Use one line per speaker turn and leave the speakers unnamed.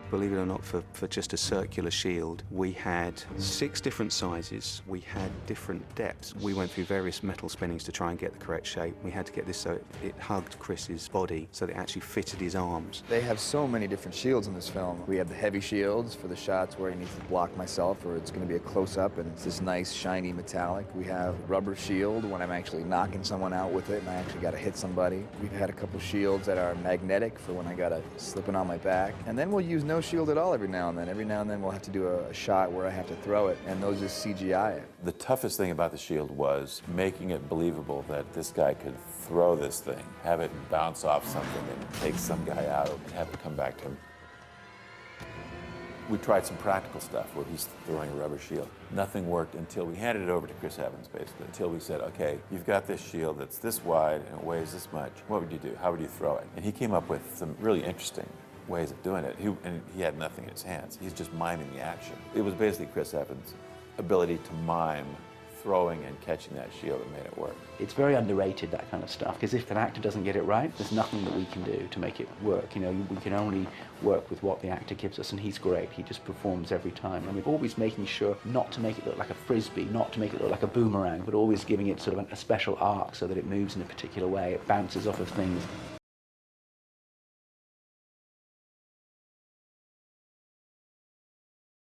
Believe it or not, for just a circular shield, we had 6 different sizes. We had different depths. We went through various metal spinnings to try and get the correct shape. We had to get this so it hugged Chris's body, so that it actually fitted his arms.
They have so many different shields in this film. We have the heavy shields for the shots where I need to block myself or it's going to be a close-up and it's this nice shiny metallic. We have rubber shield when I'm actually knocking someone out with it and I actually got to hit somebody. We've had a couple shields that are magnetic for when I got to slip it on my back. And then we'll use no shield at all every now and then. Every now and then we'll have to do a shot where I have to throw it, and those just CGI it.
The toughest thing about the shield was making it believable that this guy could throw this thing, have it bounce off something and take some guy out and have it come back to him. We tried some practical stuff where he's throwing a rubber shield. Nothing worked until we handed it over to Chris Evans, basically, until we said, okay, you've got this shield that's this wide and it weighs this much. What would you do? How would you throw it? And he came up with some really interesting ways of doing it. He had nothing in his hands. He's just miming the action. It was basically Chris Evans' ability to mime throwing and catching that shield that made it work.
It's very underrated, that kind of stuff, because if an actor doesn't get it right, there's nothing that we can do to make it work. You know, we can only work with what the actor gives us, and he's great. He just performs every time. And we're always making sure not to make it look like a frisbee, not to make it look like a boomerang, but always giving it sort of a special arc so that it moves in a particular way, it bounces off of things.